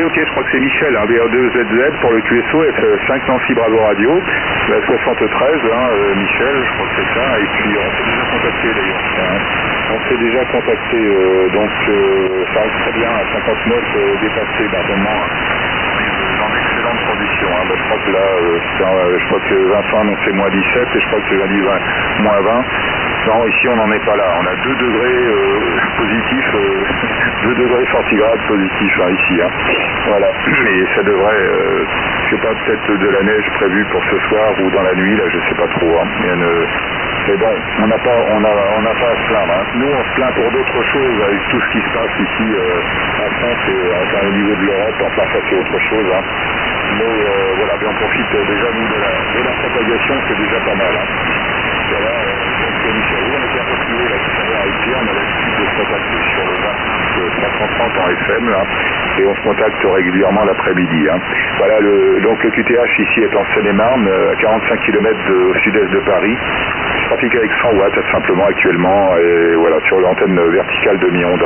oui, ok, je crois que c'est Michel, hein, VR2ZZ pour le QSO, F5 Nancy Bravo Radio, 73, Michel, je crois que c'est ça, et puis on s'est déjà contacté d'ailleurs. On s'est déjà contacté, donc ça reste très bien, à 59 dépassé, vraiment dans d'excellentes conditions. Je crois que là, je crois que Vincent a annoncé moins 17 et je crois que j'ai dit moins 20. Non, ici on n'en est pas là. On a 2 degrés positifs, 2 degrés centigrades positifs ici. Voilà. Et ça devrait, je sais pas, peut-être de la neige prévue pour ce soir ou dans la nuit, là, je sais pas trop. Mais bon, on n'a pas à se plaindre. Nous, on se plaint pour d'autres choses avec tout ce qui se passe ici en France et au niveau de l'Europe. Enfin, ça c'est autre chose. Mais voilà, bien on profite déjà nous de la propagation, c'est déjà pas mal. Voilà, donc Michel, on était retrouvé là tout à l'heure avec Pierre, on a l'habitude de se contacter sur le 330 en FM là, et on se contacte régulièrement l'après-midi. Voilà, donc le QTH ici est en Seine-et-Marne, à 45 km au sud-est de Paris. Je trafique avec 100 watts simplement actuellement, et voilà, sur l'antenne verticale de mi-onde.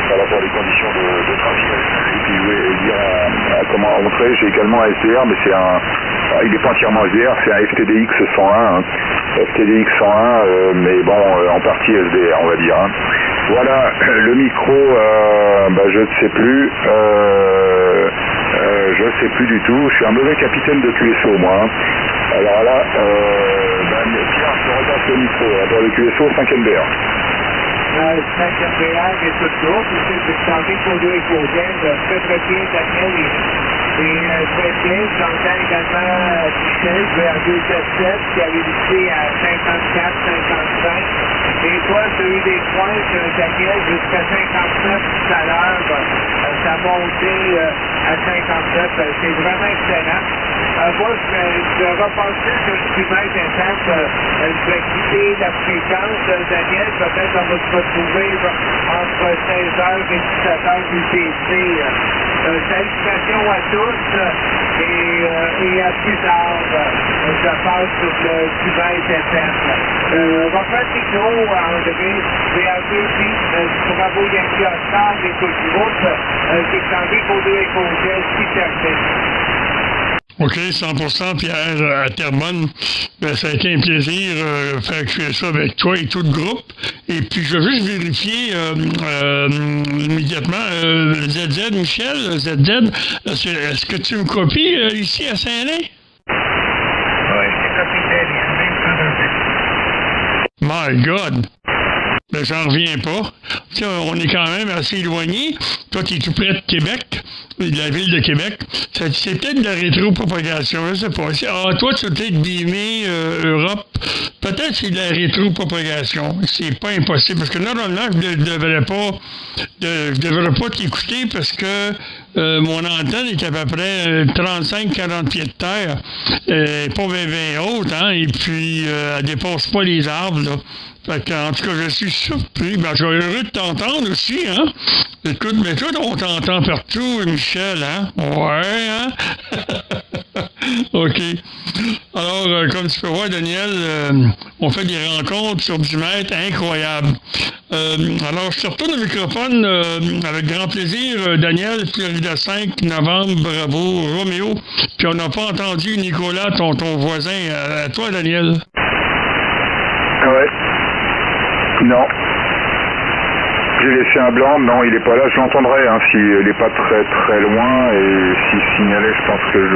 Voilà pour les conditions de trafic. Et puis je vais dire comment rentrer, j'ai également un SDR, mais il n'est pas entièrement SDR, c'est un FTDX 101. FTDX 101, mais bon, en partie SDR, on va dire. Voilà, le micro, je ne sais plus. Je ne sais plus du tout. Je suis un mauvais capitaine de QSO, moi. Alors là, Pierre, je regarde le micro. Pour le QSO, 5e BR. 5e BR est toujours. C'est chargé pour deux écogènes. Très bien, Daniel. Et très bien, j'entends également Michel vers 277 qui a réussi à 54, 55. Et toi, tu as eu des points, Daniel, jusqu'à 59 tout à l'heure. Ça a monté à 59. C'est vraiment excellent. Moi, je vais repasser sur le kilomètre intense. Je vais quitter la fréquence. Daniel, peut-être on va se retrouver entre 16h et 17h UTC. Salutations à tous et à plus tard. Je passe sur le kilomètre FM. Reprends le micro, André, VA2P, Bravo Yankee Oscar et tout le groupe, qui est changé pour deux écogènes qui terminent. OK, 100% Pierre à Terrebonne. Ça a été un plaisir de faire ça avec toi et tout le groupe. Et puis, je veux juste vérifier immédiatement. ZZ, Michel, ZZ, est-ce que tu me copies ici à Saint-Lin? Oui, c'est copié. My God! Ben, j'en reviens pas. T'sais, on est quand même assez éloigné. Toi, tu es tout près de Québec, de la ville de Québec. C'est peut-être de la rétropropagation, je sais pas. Toi, tu as peut-être bimé Europe. Peut-être c'est de la rétropropagation. C'est pas impossible. Parce que normalement, je ne devrais pas t'écouter parce que mon antenne est à peu près 35-40 pieds de terre. Pas bien haute, et puis elle dépasse pas les arbres, là. Fait en tout cas, je suis surpris. Je suis heureux de t'entendre aussi, Écoute, mais toi, on t'entend partout, Michel, Ouais, OK. Alors, comme tu peux voir, Daniel, on fait des rencontres sur 10 mètres incroyables. Alors, je te retourne le microphone avec grand plaisir. Daniel, Florida 5, novembre, bravo, Roméo. Puis on n'a pas entendu Nicolas, ton voisin. À toi, Daniel. Ouais. Non. J'ai laissé un blanc, non, il est pas là, je l'entendrai, s'il n'est pas très très loin, et s'il signalait, je pense que je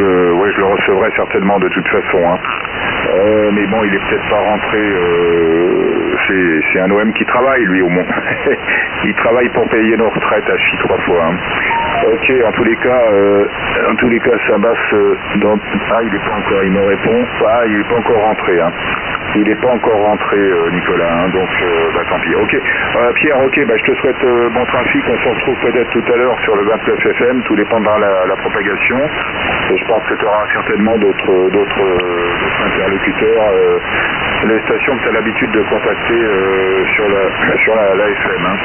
le recevrai certainement de toute façon. Mais bon, il est peut-être pas rentré, c'est un OM qui travaille, lui, au moins. Il travaille pour payer nos retraites à Chi 3 fois. Ok, en tous les cas, Sabas, il est pas encore, il me répond, il est pas encore rentré, Il n'est pas encore rentré, Nicolas, donc tant pis. Ok, Pierre, je te souhaite bon trafic. On se retrouve peut-être tout à l'heure sur le 29 FM, tout dépendra la propagation. Et je pense que tu auras certainement d'autres interlocuteurs, les stations que tu as l'habitude de contacter sur la FM.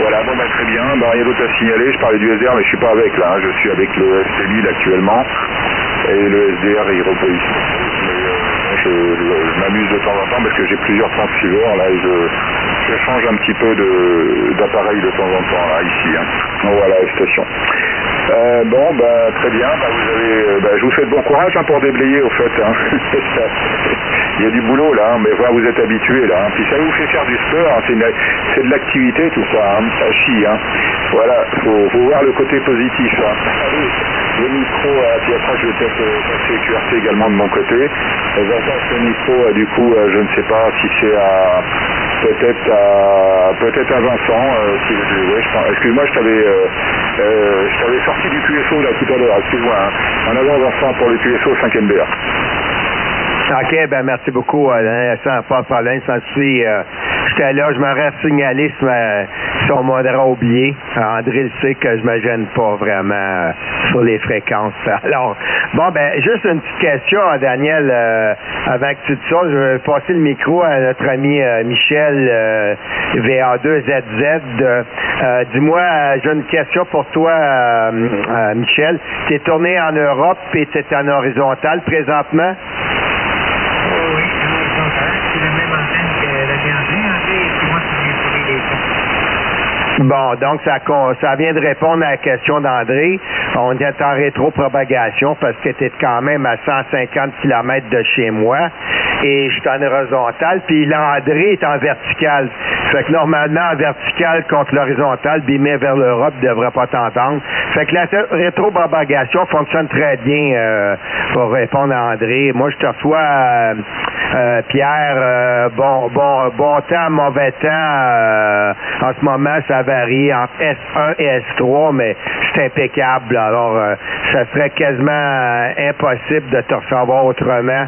Voilà, très bien. Rien d'autre à signaler. Je parlais du SDR, mais je suis pas avec là. Je suis avec le ST1000 actuellement. Et le SDR, il repose ici. Je m'amuse de temps en temps parce que j'ai plusieurs transceivers là et je change un petit peu d'appareil de temps en temps là ici. Voilà la station. Bon, très bien. Vous avez, je vous souhaite bon courage pour déblayer, au fait. Hein. Il y a du boulot, là, mais vous êtes habitués, là. Hein. Puis ça vous fait faire du sport. Hein. C'est de l'activité, tout ça. Hein. Ça chie. Hein. Voilà, faut voir le côté positif. Hein. Allez, le micro, puis après, je vais peut-être passer QRT également de mon côté. J'entends ce micro, du coup, je ne sais pas si c'est à... Peut-être à Vincent, excuse-moi, je t'avais sorti du QSO là tout à l'heure, excuse-moi, hein. En avant Vincent pour le QSO 5e BR. OK, merci beaucoup, sans pas de problème, sans souci. J'étais là, je m'aurais signalé si on m'aurait oublié. André le sait que je me gêne pas vraiment sur les fréquences. Alors, juste une petite question, Daniel, avant que tu te sortes, je vais passer le micro à notre ami Michel, VA2ZZ. Dis-moi, j'ai une question pour toi, Michel. Tu es tourné en Europe et tu es en horizontal présentement? Oui, en horizontal. C'est la même antenne que la DNG, et c'est moi qui viens trouver les ponts. Bon, donc ça vient de répondre à la question d'André. On est en rétropropagation parce que tu es quand même à 150 km de chez moi et je suis en horizontal, puis l'André est en vertical. Fait que normalement, en vertical contre l'horizontal, bimé vers l'Europe, ne devrait pas t'entendre. Fait que la rétropropagation fonctionne très bien pour répondre à André. Moi, je te reçois, Pierre, bon temps, mauvais temps. En ce moment, ça varie entre S1 et S3, mais c'est impeccable. Alors, ça serait quasiment impossible de te recevoir autrement.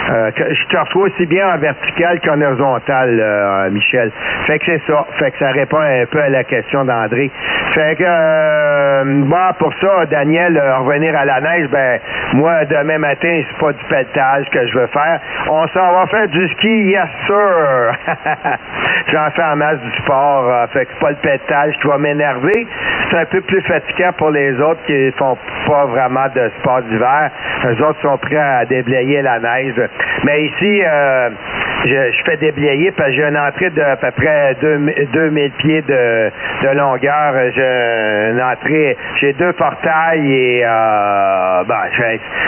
Je te reçois aussi bien en vertical qu'en horizontal, Michel. Fait que c'est ça. Fait que ça répond un peu à la question d'André. Fait que, pour ça, Daniel, revenir à la neige, moi, demain matin, c'est pas du pelletage que je veux faire. On s'en va faire du ski, yes sir! J'en fais en masse du sport. Fait que c'est pas le pelletage qui va m'énerver. C'est un peu plus fatigant pour les autres qui font pas vraiment de sport d'hiver. Eux autres sont prêts à déblayer la neige. Mais ici, je fais déblayer parce que j'ai une entrée de à peu près 2000 pieds de longueur. J'ai une entrée, j'ai 2 portails et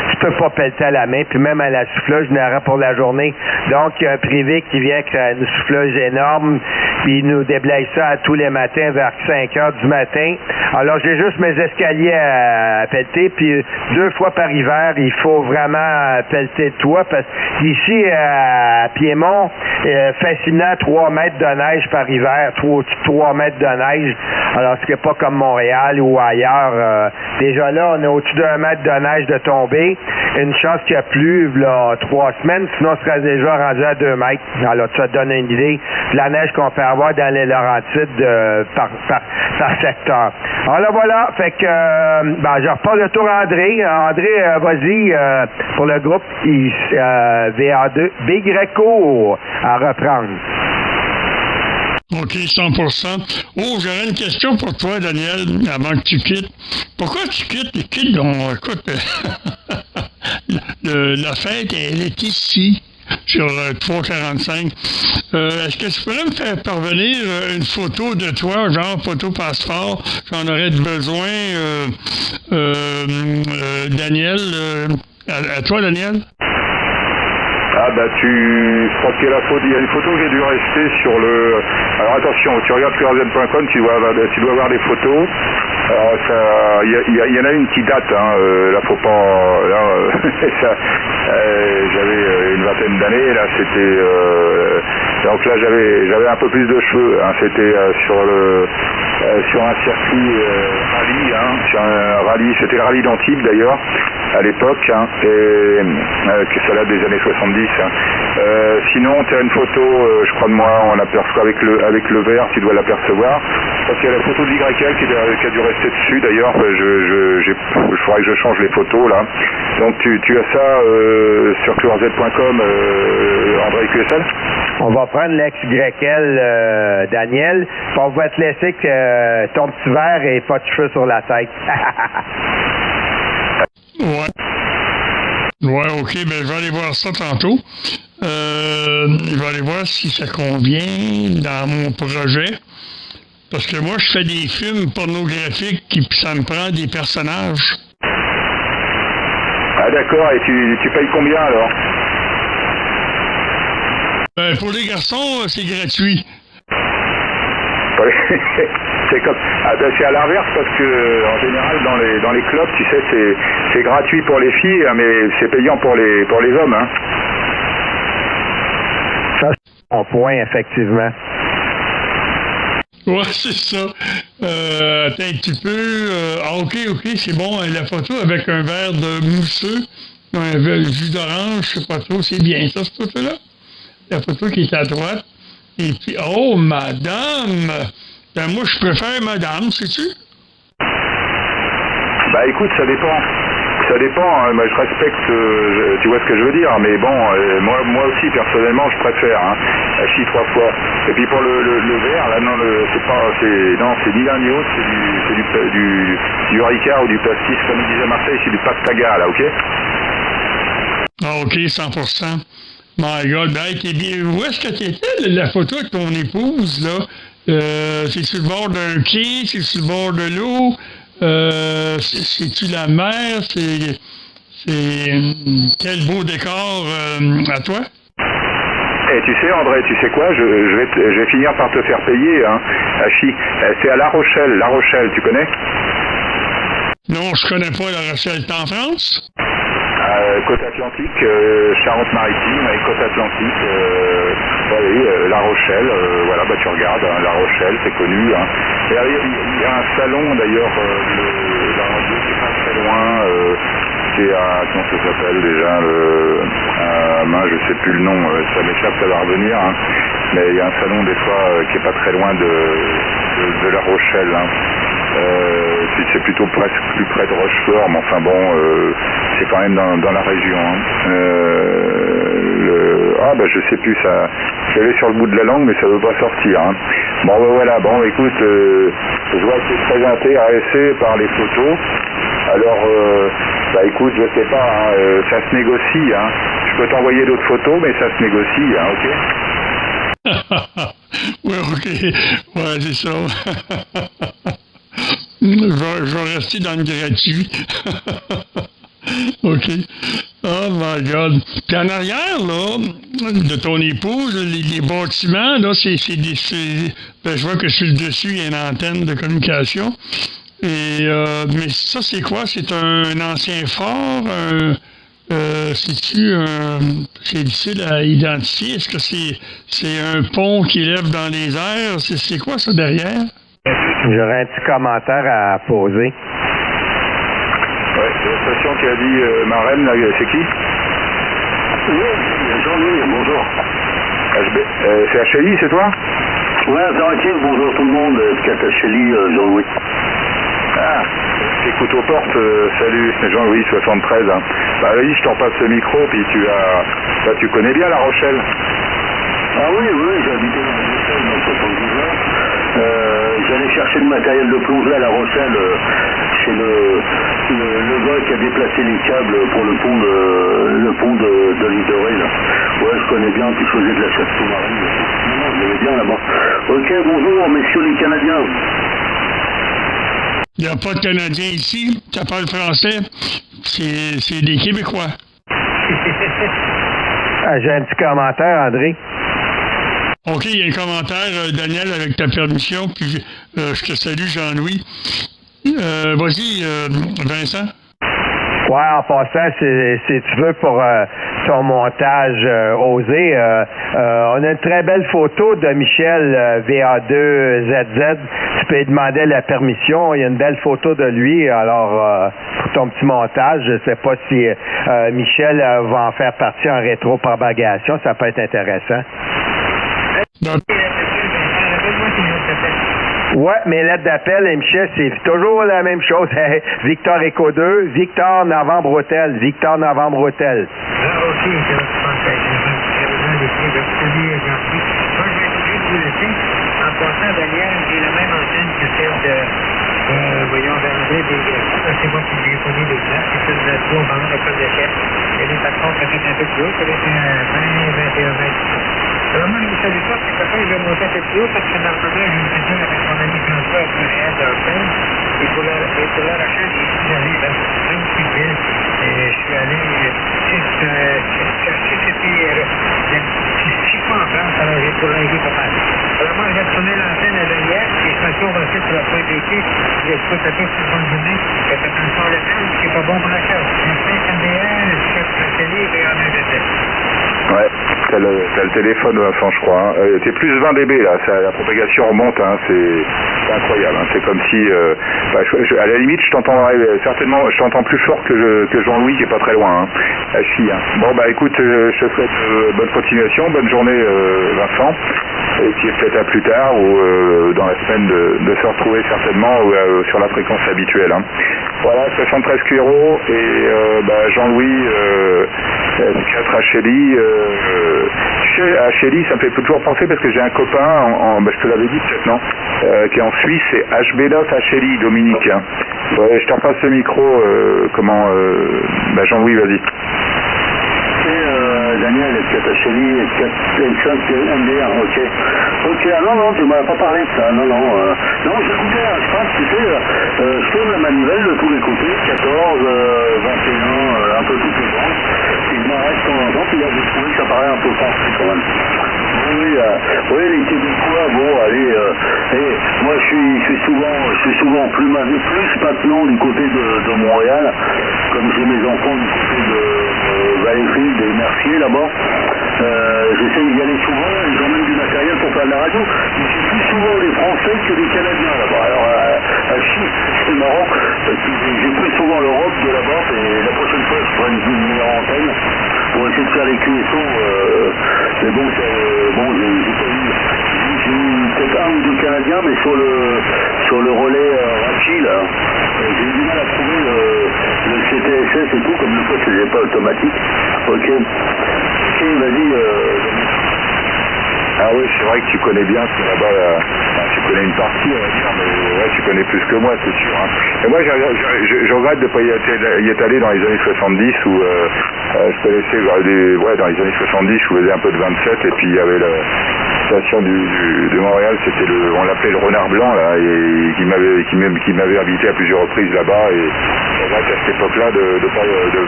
je peux pas pelleter à la main, puis même à la souffleuse, je n'aurai pour la journée. Donc, il y a un privé qui vient avec une souffleuse énorme, puis il nous déblaye ça tous les matins vers 5 heures du matin. Alors, j'ai juste mes escaliers à pelleter, puis 2 fois par hiver, il faut vraiment pelleter le toit, parce qu'ici, à Piémont, facilement 3 mètres de neige par hiver, 3 mètres de neige. Alors, ce qui n'est pas comme Montréal ou ailleurs. Déjà là, on est au-dessus d'1 mètre de neige de tomber. Une chance qu'il y a plu, là, 3 semaines, sinon on serait déjà rendu à 2 mètres. Alors, ça te donne une idée de la neige qu'on peut avoir dans les Laurentides par secteur. Alors voilà, fait que je repars le tour à André. André, vas-y, pour le groupe VA2 BYO à reprendre. OK, 100%. Oh, j'aurais une question pour toi, Daniel, avant que tu quittes. Pourquoi tu quittes? Écoute, la fête, elle est ici, sur 345. Est-ce que tu pourrais me faire parvenir une photo de toi, genre photo passeport? J'en aurais besoin, Daniel. À toi, Daniel? Je crois qu'il y a une photo qui a dû rester sur le... Alors attention, tu regardes QRZ.com, tu dois avoir des photos. Alors il y en a une qui date, là faut pas... j'avais une vingtaine d'années, là c'était... donc là j'avais un peu plus de cheveux, c'était sur un circuit rallye, sur un rallye, c'était le rallye d'Antibes d'ailleurs, à l'époque, que ça date des années 70. Sinon, tu as une photo, je crois de moi, on aperçoit avec le vert, tu dois l'apercevoir. Parce qu'il y a la photo de l'YL qui a dû rester dessus, d'ailleurs, il faudrait que je change les photos, là. Donc, tu as ça sur QRZ.com, André QSL? On va prendre l'ex-YL, Daniel, puis on va te laisser que ton petit verre et pas de cheveux sur la tête. Ouais, OK, je vais aller voir ça tantôt. Je vais aller voir si ça convient dans mon projet. Parce que moi, je fais des films pornographiques puis ça me prend des personnages. Ah d'accord, et tu payes combien alors? Pour les garçons, c'est gratuit. C'est comme, c'est à l'inverse parce que en général dans les clubs, tu sais, c'est gratuit pour les filles, mais c'est payant pour les hommes. Hein. Ça, c'est mon point, effectivement. Ouais, c'est ça. Attends un petit peu. Ok, c'est bon. La photo avec un verre de mousseux, un verre de jus d'orange, je sais pas trop. C'est bien ça, cette photo-là. La photo qui est à droite. Et puis, oh, madame! Ben, moi, je préfère madame, sais-tu? Bah, écoute, ça dépend. Ça dépend. Hein. Moi, je respecte, tu vois ce que je veux dire. Mais bon, moi aussi, personnellement, je préfère. Hein. La chie 3 fois. Et puis pour le verre, là, non, c'est ni l'un ni l'autre. C'est du Ricard ou du pastis, comme il disait à Marseille, c'est du pastaga, là, ok? Ah, ok, 100%. My God, ben, t'es bien. Où est-ce que t'étais, la photo avec ton épouse, là? C'est sur le bord d'un quai, c'est sur le bord de l'eau, c'est-tu la mer, c'est quel beau décor à toi? Et tu sais, André, tu sais quoi? Je vais finir par te faire payer, hein, Hachi. C'est à La Rochelle. La Rochelle, tu connais? Non, je connais pas La Rochelle. T'es en France? Côte Atlantique, Charente-Maritime et Côte Atlantique, La Rochelle, voilà, bah tu regardes, hein, La Rochelle, c'est connu. Hein. Et il y a un salon d'ailleurs, la radio qui est pas très loin, c'est à, comment ça s'appelle déjà, je sais plus le nom, ça m'échappe, ça va revenir, hein. Mais il y a un salon des fois qui est pas très loin de La Rochelle. Hein. C'est plutôt presque plus près de Rochefort, mais enfin bon, c'est quand même dans la région. Hein. Je sais plus, ça, j'avais sur le bout de la langue, mais ça veut pas sortir. Hein. Bon, voilà, bon, écoute, je vois que tu es très intéressé par les photos. Alors, écoute, je sais pas, hein, ça se négocie. Hein. Je peux t'envoyer d'autres photos, mais ça se négocie, hein, ok? Ouais, ok, ouais, c'est ça. Je vais rester dans le gratuit. OK. Oh my God. Puis en arrière, là, de ton épouse, les bâtiments, là, je vois que sur le dessus, il y a une antenne de communication. Et mais ça, c'est quoi? C'est un ancien fort? C'est difficile à identifier. Est-ce que c'est un pont qui lève dans les airs? C'est quoi ça derrière? J'aurais un petit commentaire à poser. Ouais, c'est la station qui a dit Marraine, là, c'est qui? Oui, Jean-Louis, bonjour. C'est HLI, c'est toi? Ouais, tranquille, bonjour tout le monde, HLI, Jean-Louis. Ah, écoute aux portes, salut, c'est Jean-Louis, 73. Hein. Bah vas-y, je t'en passe le micro, puis tu connais bien La Rochelle? Ah oui, j'ai habité dans La Rochelle dans 72 ans. J'allais chercher le matériel de plongée à La Rochelle chez le gars qui a déplacé les câbles pour le pont de l'île de Ré, là. Ouais, je connais bien, puis je faisais de la chasse sous-marine. Non, je vais bien là-bas. Ok, bonjour, messieurs les Canadiens. Il n'y a pas de Canadiens ici, ça parle français, c'est des Québécois. J'ai un petit commentaire, André. OK, il y a un commentaire, Daniel, avec ta permission, puis je te salue, Jean-Louis. Vas-y, Vincent. Ouais, en passant, si tu veux, pour ton montage osé, on a une très belle photo de Michel VA2ZZ. Tu peux lui demander la permission. Il y a une belle photo de lui. Alors, pour ton petit montage, je ne sais pas si Michel va en faire partie en rétro-propagation. Ça peut être intéressant. Ouais, mes lettres d'appel, Michel, c'est toujours la même chose. Victor Echo 2, Victor Novembre Hôtel, Victor Novembre Hôtel. Ah, OK, je besoin d'écrire. Salut, Jean-Louis. Moi, je vais essayer de vous laisser. En passant, Daniel, j'ai la même antenne que celle de, André Desgracieux. C'est moi qui lui ai fourni des places. C'est celle de 3 bandes de code de chef. Et les patrons, ça fait un peu plus haut. Ça fait 20-21 mètres. Vraiment, je vous salue ça, c'est certain que je vais monter un peu plus haut parce que normalement, j'ai une vision avec mon ami François à Montréal d'Orphan. Et pour la recherche, je suis allé dans une petite ville. Et je suis allé chercher chiffon en France, alors j'ai travaillé pas mal. Alors moi, j'ai tourné l'antenne à derrière, et je me trouve aussi sur la pointe des pieds. J'écoute à toute une bonne journée. Faites attention à la ferme, c'est pas bon pour la cœur. Un 5 MDR, je cherche la télé et en un de Ouais, t'as le téléphone, Vincent, je crois. Hein. T'es plus 20 dB là, la propagation remonte, hein, c'est incroyable. Hein. C'est comme si, à la limite, je t'entendrai certainement, je t'entends plus fort que Jean-Louis qui est pas très loin. Hein. À Chi, hein. Bon bah écoute, je te souhaite bonne continuation, bonne journée, Vincent. Et puis peut-être à plus tard ou dans la semaine de se retrouver certainement sur la fréquence habituelle. Hein. Voilà, 73 Cuero et Jean-Louis 4 à Chély. Tu sais, à Chély, ça me fait toujours penser parce que j'ai un copain, je te l'avais dit peut-être, non, qui est en Suisse, c'est HB9 à Chély, Dominique. Hein. Ouais, je te repasse le micro, Jean-Louis, vas-y. Daniel, 4 à Chély, 4 MDR, ok. Ok, non, tu m'as pas parlé de ça, non, j'écoutais, je pense, tu sais, je tourne la manivelle de tous les côtés, 14, 21, un peu toutes les bandes, et je m'arrête de temps en temps, puis là, j'ai trouvé que ça paraît un peu français quand même. Oui, les Québécois, bon, allez, moi je suis souvent plus maintenant du côté de Montréal, comme j'ai mes enfants du côté de Valleyfield et Mercier là-bas. J'essaie d'y aller souvent, et j'emmène du matériel pour faire de la radio. Mais j'ai plus souvent des Français que des Canadiens là-bas. Alors à Chi, c'est marrant, parce que j'ai plus souvent l'Europe de là-bas, et la prochaine fois je ferai une meilleure antenne pour essayer de faire les QSO. Mais bon, j'ai eu peut-être un ou deux Canadiens, mais sur le relais Rachi, là, j'ai eu du mal à trouver le CTSS et tout, comme le fait que c'est pas automatique. Ok, vas-y. Ah oui, c'est vrai que tu connais bien, parce que là-bas, tu connais une partie, on va dire, mais ouais, tu connais plus que moi, c'est sûr. Hein. Et moi, je regrette de ne pas y être allé dans les années 70, où je connaissais, dans les années 70, je faisais un peu de 27, et puis il y avait la station de Montréal, on l'appelait le Renard Blanc, là, et qui m'avait invité à plusieurs reprises là-bas, et je regrette à cette époque-là de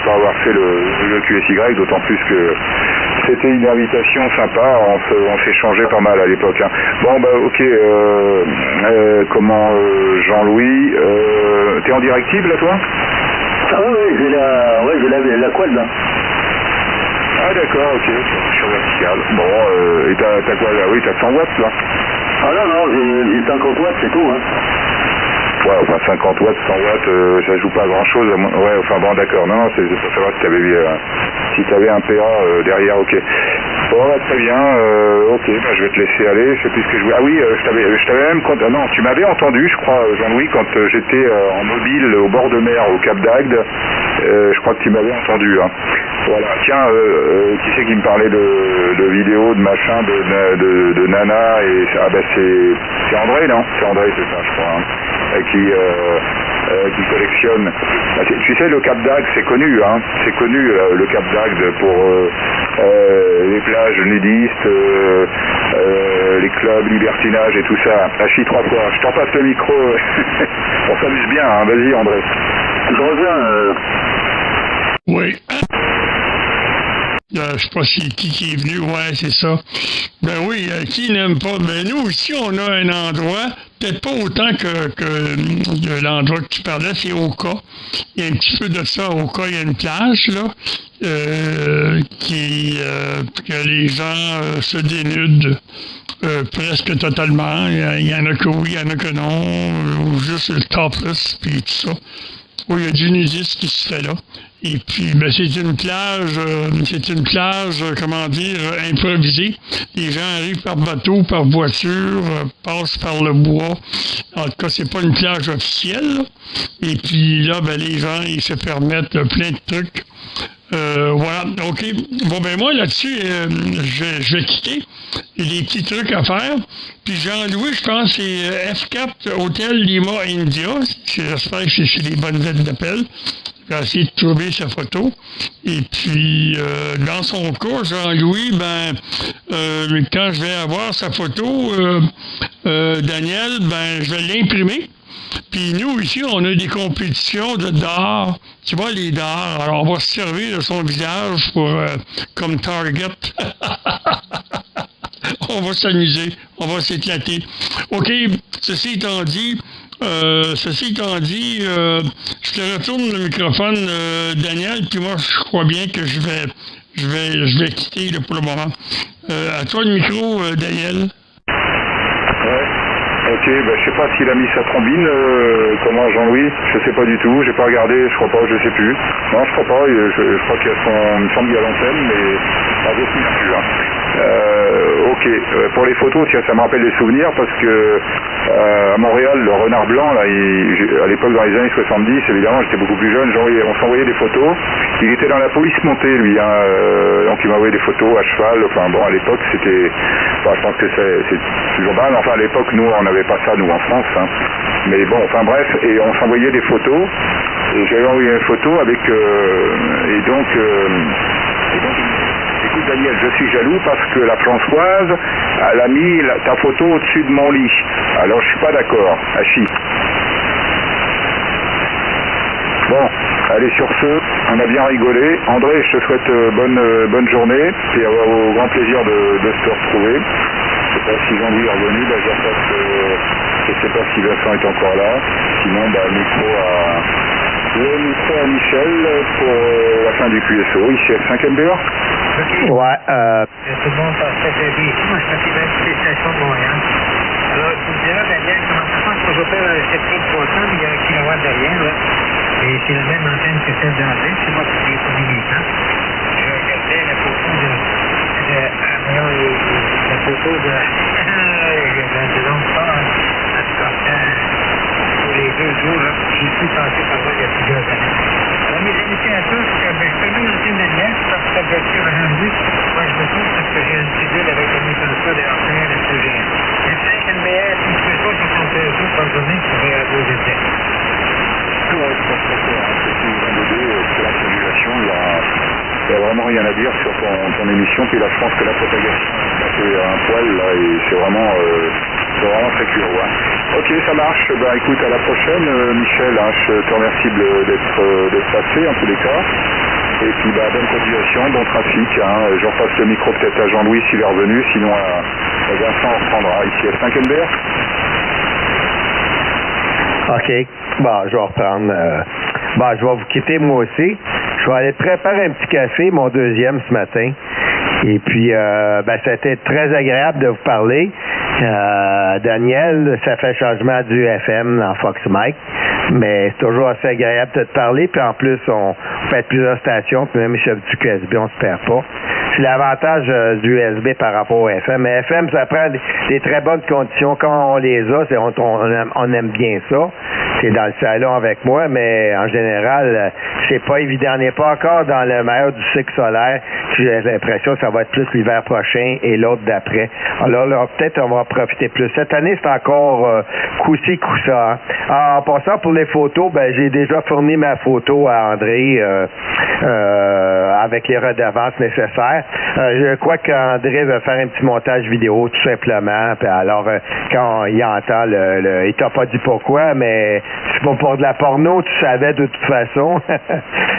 pas avoir fait le QSY, d'autant plus que c'était une invitation sympa, on s'est changé pas mal à l'époque. Hein. Bon, ok, Jean-Louis, t'es en directive là, toi? Ah oui, j'ai la quad là. Ah d'accord, ok, sur vertical. Bon, et t'as quoi là? Oui, t'as 100 watts là? Ah non, j'ai 50 watts, c'est tout, hein. Ouais, enfin 50 watts, 100 watts, ça joue pas grand chose. Ouais, enfin bon, d'accord. Non, c'est pour savoir si t'avais un PA derrière, ok. Bon, très bien, ok, je vais te laisser aller, je sais plus ce que je voulais. Ah oui, je t'avais même... non, tu m'avais entendu, je crois, Jean-Louis, quand j'étais en mobile au bord de mer, au Cap d'Agde, je crois que tu m'avais entendu. Hein. Voilà, tiens, qui c'est qui me parlait de vidéos, de machin, de Nana, et... c'est André, non? C'est André, c'est ça, je crois, hein. Qui collectionne. Tu sais, le Cap d'Agde, c'est connu, hein. C'est connu, le Cap d'Agde, pour les plages nudistes, les clubs, libertinage et tout ça. Hachi 3 fois. Je t'en passe le micro. On s'amuse bien, hein. Vas-y, André. Je reviens. Oui. Je sais pas si qui est venu, ouais, c'est ça. Ben oui, qui n'aime pas? Ben nous aussi, on a un endroit, peut-être pas autant que l'endroit que tu parlais, c'est Oka. Il y a un petit peu de ça, Oka, il y a une plage, là, que les gens se dénudent presque totalement. Il y en a que oui, il y en a que non, ou juste le topless, puis tout ça. Oui, il y a du nudiste qui se fait là. Et puis, ben, c'est une plage, improvisée. Les gens arrivent par bateau, par voiture, passent par le bois. En tout cas, c'est pas une plage officielle, là. Et puis là, ben, les gens, ils se permettent plein de trucs. Voilà, ok. Bon, ben moi, là-dessus, je vais quitter. Il y a des petits trucs à faire. Puis Jean-Louis, je pense que c'est F4 Hôtel Lima India. J'espère que c'est les bonnes lettres d'appel. J'ai essayé de trouver sa photo. Et puis, dans son cas, Jean-Louis, quand je vais avoir sa photo, Daniel, je vais l'imprimer. Puis nous, ici, on a des compétitions de d'art. Tu vois, les dards. Alors, on va se servir de son visage comme target. On va s'amuser. On va s'éclater. OK, ceci étant dit, je te retourne le microphone, Daniel, puis moi, je crois bien que je vais quitter là, pour le moment. À toi le micro, Daniel. Ok, je sais pas s'il a mis sa trombine, comment Jean-Louis, je sais pas du tout, j'ai pas regardé, je crois pas, je sais plus. Non, je crois pas, je crois qu'il y a il me semble qu'il y a l'antenne, mais pas de plus. Ok, pour les photos, tiens, ça me rappelle des souvenirs parce que à Montréal, le renard blanc, là, à l'époque dans les années 70, évidemment, j'étais beaucoup plus jeune, on s'envoyait des photos. Il était dans la police montée, lui, donc il m'envoyait des photos à cheval. Enfin bon, à l'époque, c'était, je pense que c'est toujours mal. Enfin, à l'époque, nous, on n'avait pas ça, nous, en France. Hein. Mais bon, enfin bref, et on s'envoyait des photos. Et j'avais envoyé une photo avec, écoute Daniel, je suis jaloux parce que la Françoise, elle a mis ta photo au-dessus de mon lit. Alors je suis pas d'accord. Hachi. Bon, allez sur ce, on a bien rigolé. André, je te souhaite bonne journée et au grand plaisir de se retrouver. Je sais pas si Jean-Louis est revenu, je sais pas si Vincent est encore là. Sinon, le micro à Michel pour la fin du QSO, ici à 5e BA. Ouais, Tout le monde passait très bien ici. Moi, je suis dans les stations de Montréal. Alors, tu me diras, Daniel, comment ça se passe que j'opère un 7300, mais il y a 1 kilowatt derrière, là. Et c'est la même antenne que celle d'André. Je sais pas si c'est pour l'écran. Je regardais la photo de la photo de long phare, en tout cas, pour les 2 jours, là, j'ai pu passer par là il y a plusieurs années. Alors, mes initiés à tous, je connais l'antenne d'Aniel, parce que ça doit être rendu. Moi, je me trouve parce que j'ai une cellule avec un écran de RTL et ce géant. Le 5 NBR, si tu fais pas 72 jours par journée, tu pourrais à 2 essais. C'est la modulation, il y a vraiment rien à dire sur ton émission, puis là je pense que la propagation c'est un poil là et c'est vraiment très curieux. Ouais. Ok, ça marche, écoute, à la prochaine Michel, je te remercie d'être passé en tous les cas. Et puis bonne continuation, bon trafic. Je repasse le micro peut-être à Jean-Louis s'il est revenu, sinon Vincent reprendra ici à 5e BR. OK. Bon, je vais reprendre. Je vais vous quitter moi aussi. Je vais aller préparer un petit café, mon deuxième ce matin. Et puis, ça a été très agréable de vous parler. Daniel, ça fait changement du FM dans Fox Mike. Mais c'est toujours assez agréable de te parler. Puis en plus, on fait plusieurs stations. Puis même chef du QSB, on se perd pas. C'est l'avantage du USB par rapport au FM. Mais FM, ça prend des très bonnes conditions. Quand on les a, on aime bien ça. C'est dans le salon avec moi, mais en général, c'est pas évident. On n'est pas encore dans le meilleur du cycle solaire. J'ai l'impression que ça va être plus l'hiver prochain et l'autre d'après. Alors là, peut-être on va profiter plus. Cette année, c'est encore coup-ci, coup-ça. En passant pour les photos, j'ai déjà fourni ma photo à André avec les redevances nécessaires. Je crois qu'André va faire un petit montage vidéo, tout simplement. Puis alors, quand il entend il t'a pas dit pourquoi, mais c'est pas pour de la porno, tu savais de toute façon.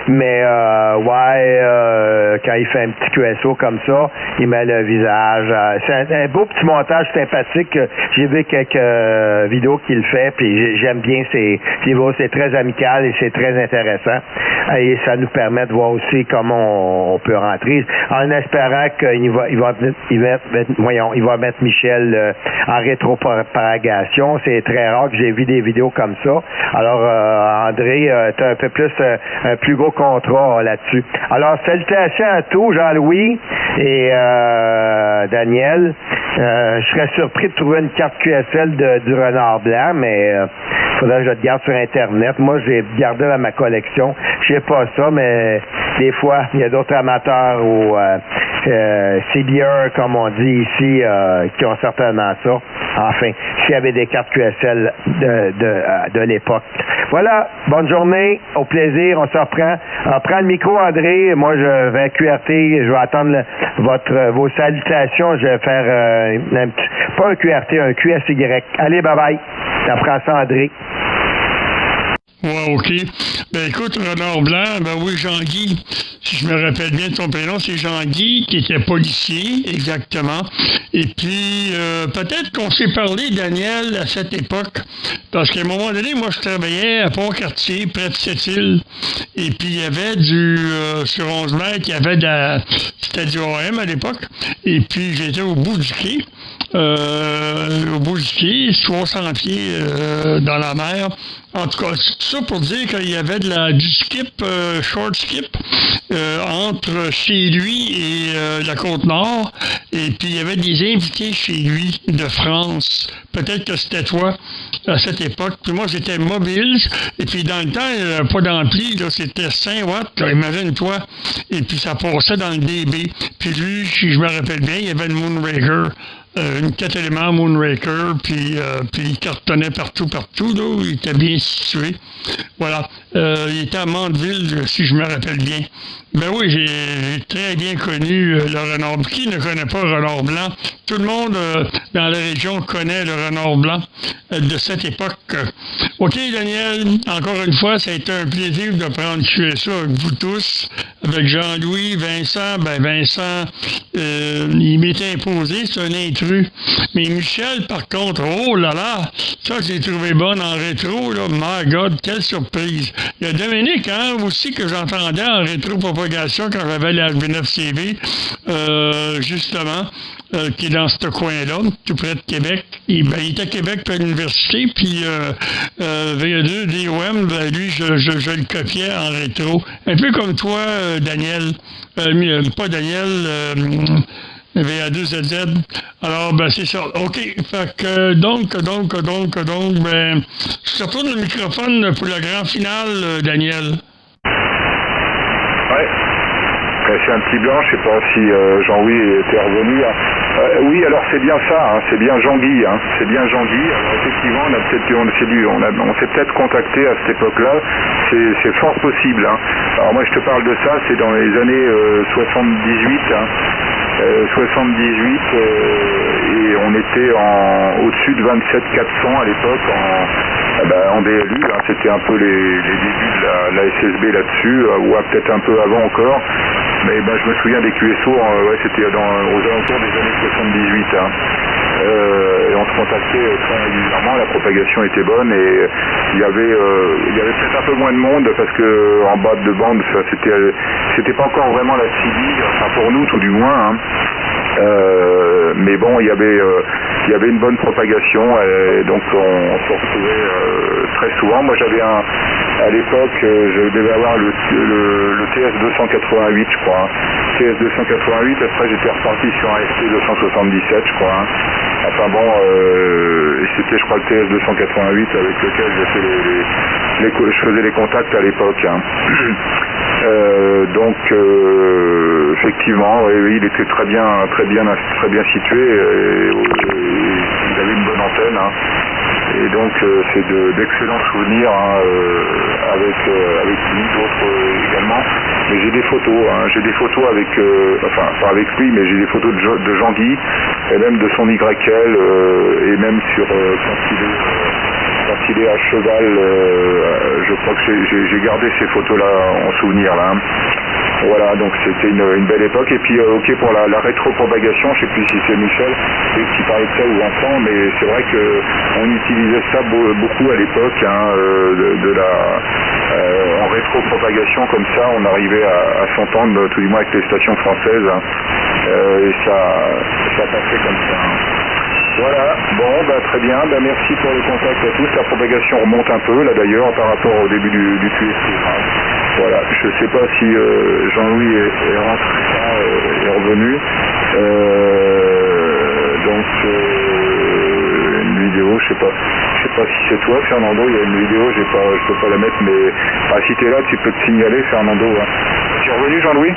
Mais quand il fait un petit QSO comme ça, il met le visage. C'est un beau petit montage sympathique. J'ai vu quelques vidéos qu'il fait, puis j'aime bien ses vidéos. C'est très amical et c'est très intéressant. Et ça nous permet de voir aussi comment on peut rentrer. En espérant qu'il va mettre Michel en rétropropagation. C'est très rare que j'ai vu des vidéos comme ça. Alors, André, tu as un plus gros contrat là-dessus. Alors, salutations à tous, Jean-Louis et Daniel. Je serais surpris de trouver une carte QSL du renard blanc, mais faudrait que je le garde sur Internet. Moi, j'ai gardé dans ma collection. Je sais pas ça, mais des fois, il y a d'autres amateurs ou CBR, comme on dit ici, qui ont certainement ça. Enfin, s'il y avait des cartes QSL de l'époque. Voilà, bonne journée, au plaisir, on se reprend. Alors, prends le micro, André, moi je vais QRT, je vais attendre vos salutations, je vais faire pas un QRT, un QSY. Allez, bye-bye, t'apprends ça, André. Ouais, OK. Ben écoute, Renard Blanc, ben oui, Jean-Guy, si je me rappelle bien de son prénom, c'est Jean-Guy, qui était policier, exactement. Et puis, peut-être qu'on s'est parlé, Daniel, à cette époque, parce qu'à un moment donné, moi, je travaillais à Pont-Cartier, près de Sept-Îles, et puis il y avait sur 11 mètres, il y avait c'était du OM à l'époque, et puis j'étais au bout du quai, 300 pieds dans la mer. En tout cas, c'est tout ça pour dire qu'il y avait du skip, short skip, entre chez lui et la Côte-Nord. Et puis, il y avait des invités chez lui de France. Peut-être que c'était toi à cette époque. Puis moi, j'étais mobile. Et puis, dans le temps, il n'y avait pas d'ampli. C'était 5 watts, là, imagine-toi. Et puis, ça passait dans le DB. Puis lui, si je me rappelle bien, il y avait le Moonraker. Une 4 éléments Moonraker, puis il cartonnait partout, là, il était bien situé. Voilà. Il était à Mandeville, si je me rappelle bien. Ben oui, j'ai très bien connu le renard. Qui ne connaît pas le renard blanc? Tout le monde dans la région connaît le renard blanc de cette époque. OK, Daniel, encore une fois, ça a été un plaisir de prendre QSA avec vous tous, avec Jean-Louis, Vincent. Ben Vincent, il m'était imposé, c'est un intrus. Mais Michel, par contre, oh là là, ça j'ai trouvé bonne en rétro, là. My God, quelle surprise. Il y a Dominique, hein, aussi, que j'entendais en rétro-propagation quand j'avais la V9CV, justement, qui est dans ce coin-là, tout près de Québec. Il était à Québec puis à l'université, puis VE2, DOM, ben, lui, je le copiais en rétro. Un peu comme toi, Daniel. Pas Daniel, VA2ZZ. Alors, ben, c'est ça. OK. Fait que, donc, ben, je te retourne le microphone pour le grand final, Daniel. Ouais. C'est un petit blanc, je sais pas si Jean-Louis était revenu. Oui, alors c'est bien ça, hein, c'est bien Jean-Guy, hein, c'est bien Jean-Guy. Alors effectivement, on s'est peut-être contacté à cette époque-là, c'est fort possible. Hein. Alors moi je te parle de ça, c'est dans les années 78, hein, 78, et on était au-dessus de 27 400 à l'époque en DLU, hein, c'était un peu les débuts de la SSB là-dessus, ou peut-être un peu avant encore. Mais ben, je me souviens des QSO, c'était aux alentours des années 78. Hein. Et on se contactait très régulièrement, la propagation était bonne et il y avait peut-être un peu moins de monde parce que en bas de bande, c'était pas encore vraiment la CB, enfin pour nous tout du moins. Hein. Mais bon, il y avait une bonne propagation, et donc on se retrouvait très souvent. Moi j'avais à l'époque, je devais avoir le TS288, je crois. TS288, après j'étais reparti sur un ST277, je crois. Enfin bon, c'était je crois le TS288 avec lequel je faisais les contacts à l'époque. Hein. Donc effectivement, oui, il était très bien situé. Il avait une bonne antenne. Hein. Et donc c'est d'excellents souvenirs hein, avec lui, d'autres également. Mais j'ai des photos, avec, enfin pas avec lui, mais j'ai des photos de Jean-Guy et même de son YL et même sur quand il est à cheval, je crois que j'ai gardé ces photos-là en souvenir là. Voilà, donc c'était une belle époque. Et puis ok pour la rétropropagation, je sais plus si c'est Michel qui parlait de ça ou Vincent, mais c'est vrai qu'on utilisait ça beaucoup à l'époque, hein, en rétropropagation comme ça, on arrivait à s'entendre tout du moins avec les stations françaises, hein, et ça passait comme ça. Hein. Voilà, bon, bah, très bien, bah, merci pour le contact à tous. La propagation remonte un peu, là d'ailleurs, par rapport au début du QST. Voilà, je sais pas si Jean-Louis est rentré, est revenu. Donc, une vidéo, je sais pas si c'est toi, Fernando, il y a une vidéo, je peux pas la mettre, mais si t'es là, tu peux te signaler, Fernando. Hein. Tu es revenu, Jean-Louis ?